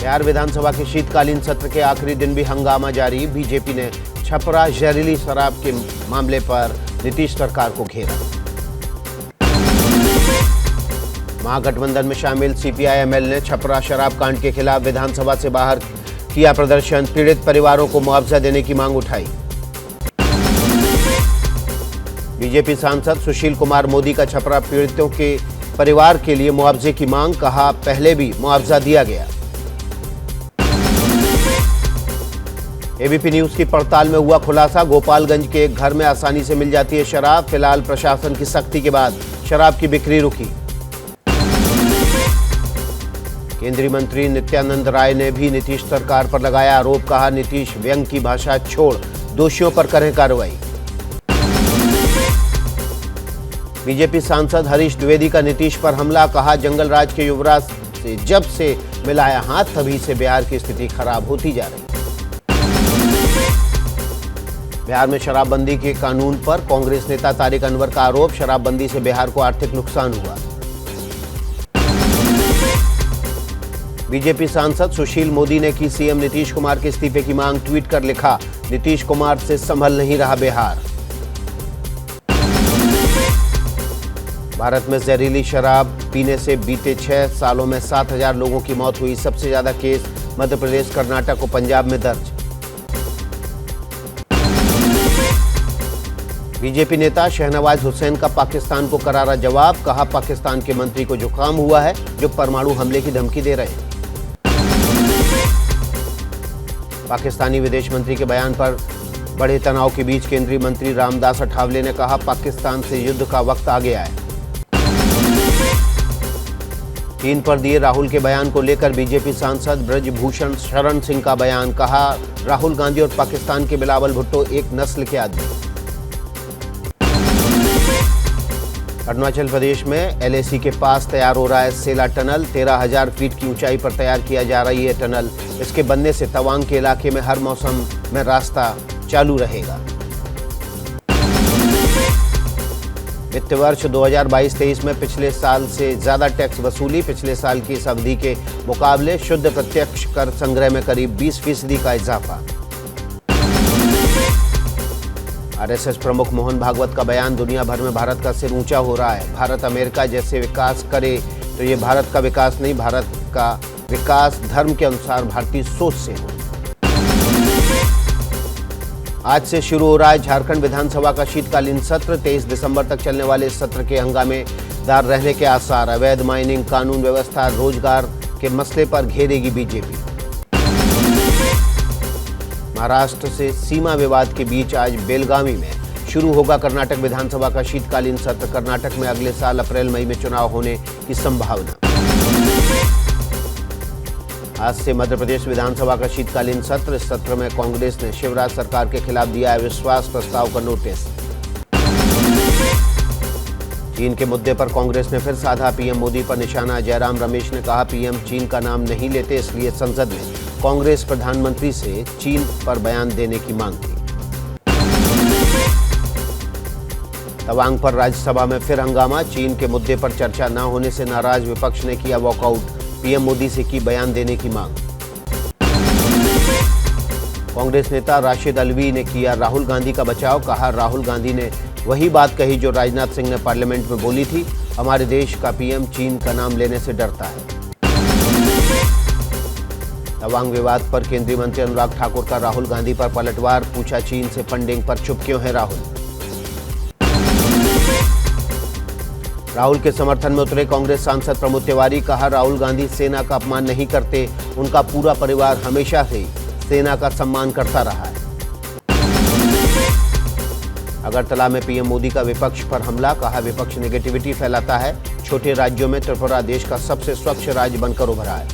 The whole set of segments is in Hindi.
बिहार विधानसभा के शीतकालीन सत्र के आखिरी दिन भी हंगामा जारी। बीजेपी ने छपरा जहरीली शराब के मामले पर नीतीश सरकार को घेरा। महागठबंधन में शामिल सीपीआई-एमएल ने छपरा शराब कांड के खिलाफ विधानसभा से बाहर किया प्रदर्शन। पीड़ित परिवारों को मुआवजा देने की मांग उठाई। बीजेपी सांसद सुशील कुमार मोदी का छपरा पीड़ितों के परिवार के लिए मुआवजे की मांग। कहा, पहले भी मुआवजा दिया गया। एबीपी न्यूज की पड़ताल में हुआ खुलासा। गोपालगंज के एक घर में आसानी से मिल जाती है शराब। फिलहाल प्रशासन की सख्ती के बाद शराब की बिक्री रुकी। केंद्रीय मंत्री नित्यानंद राय ने भी नीतीश सरकार पर लगाया आरोप। कहा, नीतीश व्यंग की भाषा छोड़ दोषियों पर करें कार्रवाई। बीजेपी सांसद हरीश द्विवेदी का नीतीश पर हमला। कहा, जंगल राज के युवराज से जब से मिलाया हाथ तभी से बिहार की स्थिति खराब होती जा रही। बिहार में शराबबंदी के कानून पर कांग्रेस नेता तारिक अनवर का आरोप। शराबबंदी से बिहार को आर्थिक नुकसान हुआ। बीजेपी सांसद सुशील मोदी ने की सीएम नीतीश कुमार के इस्तीफे की मांग। ट्वीट कर लिखा, नीतीश कुमार से संभल नहीं रहा बिहार। भारत में जहरीली शराब पीने से बीते 6 सालों में 7,000 लोगों की मौत हुई। सबसे ज्यादा केस मध्य प्रदेश, कर्नाटक और पंजाब में दर्ज। बीजेपी नेता शहनवाज हुसैन का पाकिस्तान को करारा जवाब। कहा, पाकिस्तान के मंत्री को जुकाम हुआ है जो परमाणु हमले की धमकी दे रहे हैं। पाकिस्तानी विदेश मंत्री के बयान पर बढ़े तनाव के बीच केंद्रीय मंत्री रामदास अठावले ने कहा, पाकिस्तान से युद्ध का वक्त आ गया है। चीन पर दिए राहुल के बयान को लेकर बीजेपी सांसद ब्रजभूषण शरण सिंह का बयान। कहा, राहुल गांधी और पाकिस्तान के बिलावल भुट्टो एक नस्ल के आदमी। अरुणाचल प्रदेश में एलएसी के पास तैयार हो रहा है सेला टनल। 13,000 फीट की ऊंचाई पर तैयार किया जा रही है टनल। इसके बनने से तवांग के इलाके में हर मौसम में रास्ता चालू रहेगा। वित्त वर्ष 2022-23 में पिछले साल से ज्यादा टैक्स वसूली। पिछले साल की इस अवधि के मुकाबले शुद्ध प्रत्यक्ष कर संग्रह में करीब 20% का इजाफा। आरएसएस प्रमुख मोहन भागवत का बयान। दुनिया भर में भारत का सिर ऊंचा हो रहा है। भारत अमेरिका जैसे विकास करे तो ये भारत का विकास नहीं, भारत का विकास धर्म के अनुसार भारतीय सोच से हो। आज से शुरू हो रहा है झारखंड विधानसभा का शीतकालीन सत्र। 23 दिसंबर तक चलने वाले इस सत्र के हंगामेदार रहने के आसार। अवैध माइनिंग, कानून व्यवस्था, रोजगार के मसले पर घेरेगी बीजेपी। महाराष्ट्र से सीमा विवाद के बीच आज बेलगावी में शुरू होगा कर्नाटक विधानसभा का शीतकालीन सत्र। कर्नाटक में अगले साल अप्रैल-मई में चुनाव होने की संभावना। आज से मध्य प्रदेश विधानसभा का शीतकालीन सत्र। इस सत्र में कांग्रेस ने शिवराज सरकार के खिलाफ दिया है विश्वास प्रस्ताव का नोटिस। चीन के मुद्दे पर कांग्रेस ने फिर साधा पीएम मोदी पर निशाना। जयराम रमेश ने कहा, पीएम चीन का नाम नहीं लेते, इसलिए संसद में कांग्रेस प्रधानमंत्री से चीन पर बयान देने की मांग की। तवांग पर राज्यसभा में फिर हंगामा। चीन के मुद्दे पर चर्चा न होने से नाराज विपक्ष ने किया वॉकआउट। पीएम मोदी से की बयान देने की मांग। कांग्रेस नेता राशिद अलवी ने किया राहुल गांधी का बचाव। कहा, राहुल गांधी ने वही बात कही जो राजनाथ सिंह ने पार्लियामेंट में बोली थी। हमारे देश का पीएम चीन का नाम लेने से डरता है। तवांग विवाद पर केंद्रीय मंत्री अनुराग ठाकुर का राहुल गांधी पर पलटवार। पूछा, चीन से फंडिंग पर चुप क्यों है राहुल। राहुल के समर्थन में उतरे कांग्रेस सांसद प्रमोद तिवारी। कहा, राहुल गांधी सेना का अपमान नहीं करते, उनका पूरा परिवार हमेशा से सेना का सम्मान करता रहा है। अगरतला में पीएम मोदी का विपक्ष पर हमला। कहा, विपक्ष नेगेटिविटी फैलाता है। छोटे राज्यों में त्रिपुरा देश का सबसे स्वच्छ राज्य बनकर उभरा है।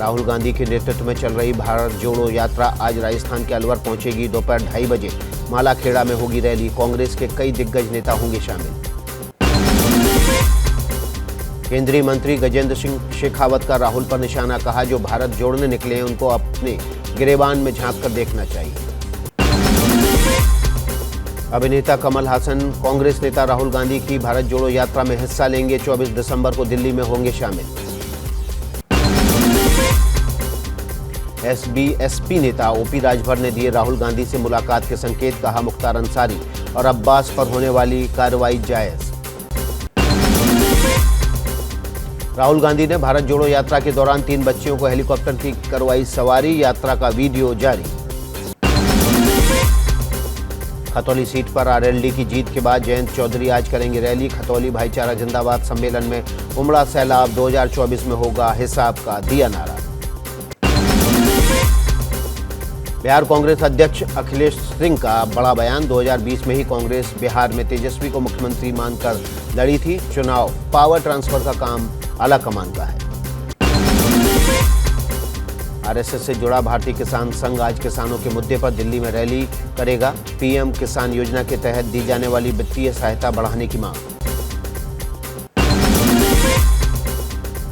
राहुल गांधी के नेतृत्व में चल रही भारत जोड़ो यात्रा आज राजस्थान के अलवर पहुंचेगी। दोपहर 2:30 बजे मालाखेड़ा में होगी रैली। कांग्रेस के कई दिग्गज नेता होंगे शामिल। केंद्रीय मंत्री गजेंद्र सिंह शेखावत का राहुल पर निशाना। कहा, जो भारत जोड़ने निकले हैं उनको अपने गिरेबान में झांक कर देखना चाहिए। अभिनेता कमल हासन कांग्रेस नेता राहुल गांधी की भारत जोड़ो यात्रा में हिस्सा लेंगे। 24 दिसंबर को दिल्ली में होंगे शामिल। एसबी-एसपी नेता ओपी राजभर ने दिए राहुल गांधी से मुलाकात के संकेत, कहा मुख्तार अंसारी और अब्बास पर होने वाली कार्रवाई जायज। राहुल गांधी ने भारत जोड़ो यात्रा के दौरान 3 बच्चियों को हेलीकॉप्टर की करवाई सवारी, यात्रा का वीडियो जारी। खतौली सीट पर आरएलडी की जीत के बाद जयंत चौधरी आज करेंगे रैली। खतौली भाईचारा जिंदाबाद सम्मेलन में उमड़ा सैलाब, 2024 में होगा हिसाब का दिया नारा। बिहार कांग्रेस अध्यक्ष अखिलेश सिंह का बड़ा बयान, 2020 में ही कांग्रेस बिहार में तेजस्वी को मुख्यमंत्री मानकर लड़ी थी, चुनाव पावर ट्रांसफर का काम आला कमान का है। आरएसएस से जुड़ा भारतीय किसान संघ आज किसानों के मुद्दे पर दिल्ली में रैली करेगा। पीएम किसान योजना के तहत दी जाने वाली वित्तीय सहायता बढ़ाने की मांग।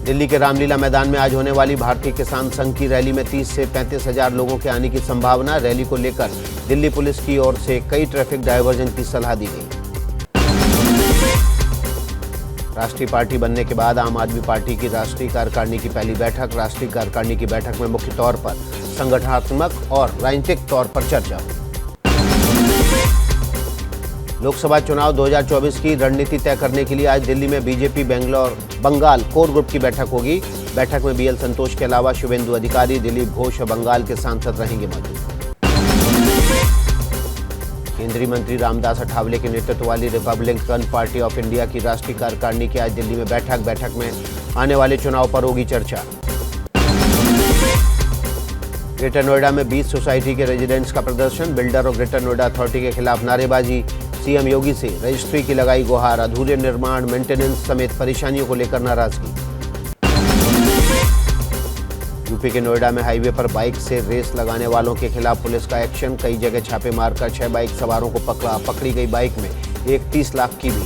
दिल्ली के रामलीला मैदान में आज होने वाली भारतीय किसान संघ की रैली में 30 से 35 हजार लोगों के आने की संभावना। रैली को लेकर दिल्ली पुलिस की ओर से कई ट्रैफिक डायवर्जन की सलाह दी गई। राष्ट्रीय पार्टी बनने के बाद आम आदमी पार्टी की राष्ट्रीय कार्यकारिणी की पहली बैठक। राष्ट्रीय कार्यकारिणी की बैठक में मुख्य तौर पर संगठनात्मक और राजनीतिक तौर पर चर्चा हुई। लोकसभा चुनाव 2024 की रणनीति तय करने के लिए आज दिल्ली में बीजेपी बंगाल कोर ग्रुप की बैठक होगी। बैठक में बीएल संतोष के अलावा शुभेंदु अधिकारी, दिलीप घोष और बंगाल के सांसद रहेंगे मौजूद। केंद्रीय मंत्री रामदास अठावले के नेतृत्व वाली रिपब्लिकन पार्टी ऑफ इंडिया की राष्ट्रीय कार्यकारिणी की आज दिल्ली में बैठक में आने वाले चुनाव पर होगी चर्चा। ग्रेटर नोएडा में 20 सोसाइटी के रेजिडेंट्स का प्रदर्शन, बिल्डर और ग्रेटर नोएडा अथॉरिटी के खिलाफ नारेबाजी। सीएम योगी से रजिस्ट्री की लगाई गुहार, अधूरे निर्माण, मेंटेनेंस समेत परेशानियों को लेकर नाराजगी। यूपी के नोएडा में हाईवे पर बाइक से रेस लगाने वालों के खिलाफ पुलिस का एक्शन, कई जगह छापे मारकर 6 बाइक सवारों को पकड़ा। पकड़ी गई बाइक में 31 लाख की भी।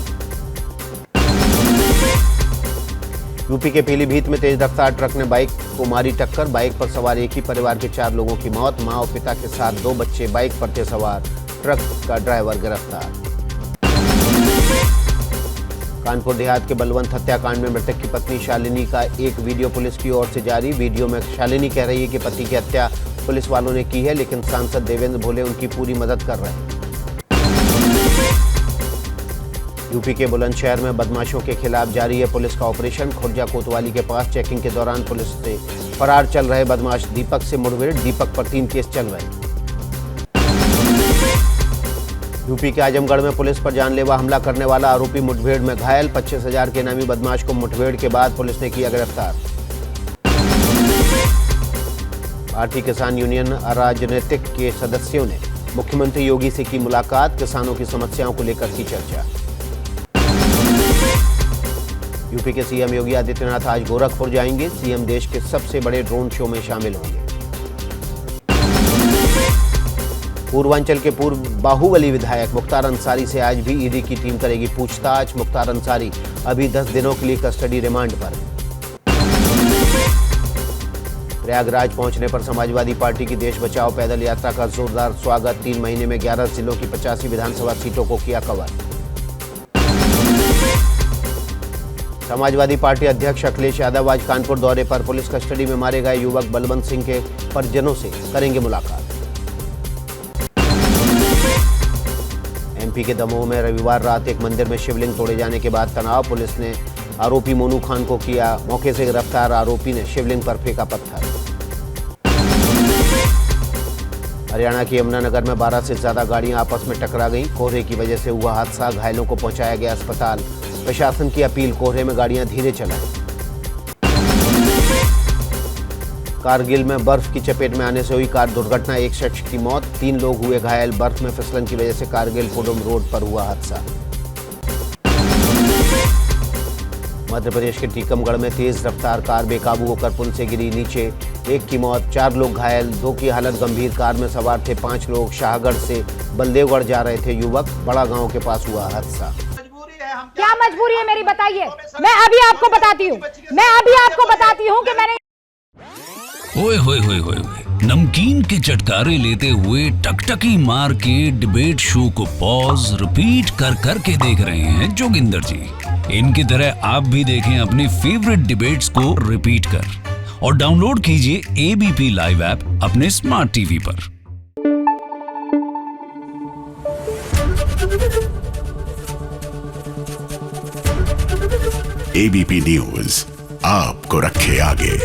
यूपी के पीलीभीत में तेज रफ्तार ट्रक ने बाइक को मारी टक्कर, बाइक पर सवार एक ही परिवार के 4 लोगों की मौत। मां और पिता के साथ 2 बच्चे बाइक पर थे सवार, ट्रक का ड्राइवर गिरफ्तार। कानपुर देहात के बलवंत हत्याकांड में मृतक की पत्नी शालिनी का एक वीडियो पुलिस की ओर से जारी। वीडियो में शालिनी कह रही है कि पति की हत्या पुलिस वालों ने की है, लेकिन सांसद देवेंद्र भोले उनकी पूरी मदद कर रहे हैं। यूपी के बुलंदशहर में बदमाशों के खिलाफ जारी है पुलिस का ऑपरेशन। खुर्जा कोतवाली के पास चेकिंग के दौरान पुलिस से फरार चल रहे बदमाश दीपक से मुठभेड़, दीपक पर 3 केस चल रहे। यूपी के आजमगढ़ में पुलिस पर जानलेवा हमला करने वाला आरोपी मुठभेड़ में घायल, 25,000 के इनामी बदमाश को मुठभेड़ के बाद पुलिस ने किया गिरफ्तार। भारतीय किसान यूनियन अराजनीतिक के सदस्यों ने मुख्यमंत्री योगी से की मुलाकात, किसानों की समस्याओं को लेकर की चर्चा। यूपी के सीएम योगी आदित्यनाथ आज गोरखपुर जाएंगे। सीएम देश के सबसे बड़े ड्रोन शो में शामिल होंगे। पूर्वांचल के पूर्व बाहुबली विधायक मुख्तार अंसारी से आज भी ईडी की टीम करेगी पूछताछ। मुख्तार अंसारी अभी 10 दिनों के लिए कस्टडी रिमांड पर। प्रयागराज पहुंचने पर समाजवादी पार्टी की देश बचाओ पैदल यात्रा का जोरदार स्वागत। 3 महीने में 11 जिलों की 85 विधानसभा सीटों को किया कवर। समाजवादी पार्टी अध्यक्ष अखिलेश यादव आज कानपुर दौरे पर। पुलिस कस्टडी में मारे गए युवक बलवंत सिंह के परिजनों से करेंगे मुलाकात। एमपी के दमोह में रविवार रात एक मंदिर में शिवलिंग तोड़े जाने के बाद तनाव। पुलिस ने आरोपी मोनू खान को किया मौके से गिरफ्तार। आरोपी ने शिवलिंग पर फेंका पत्थर। हरियाणा के यमुनानगर में 12 से ज्यादा गाड़ियां आपस में टकरा गईं। कोहरे की वजह से हुआ हादसा, घायलों को पहुंचाया गया अस्पताल। प्रशासन की अपील, कोहरे में गाड़ियां धीरे चलाएं। कारगिल में बर्फ की चपेट में आने से हुई कार दुर्घटना, 1 शख्स की मौत, 3 लोग हुए घायल। बर्फ में फिसलन की वजह से कारगिल पुडुम रोड पर हुआ हादसा। मध्य प्रदेश के टीकमगढ़ में तेज रफ्तार कार बेकाबू होकर पुल से गिरी नीचे, 1 की मौत, 4 लोग घायल, 2 की हालत गंभीर। कार में सवार थे 5 लोग। शाहगढ़ से बलदेवगढ़ जा रहे थे युवक। बड़ा गांव के पास हुआ हादसा। क्या मजबूरी है मेरी, बताइए। मैं अभी आपको बताती हूँ कि मैंने ओए होए होए होए नमकीन के चटकारे लेते हुए टकटकी मार के डिबेट शो को पॉज रिपीट कर कर के देख रहे हैं जोगिंदर जी। इनकी तरह आप भी देखें अपनी फेवरेट डिबेट्स को रिपीट कर और डाउनलोड कीजिए एबीपी लाइव ऐप अपने स्मार्ट टीवी पर। एबीपी न्यूज आपको रखे आगे।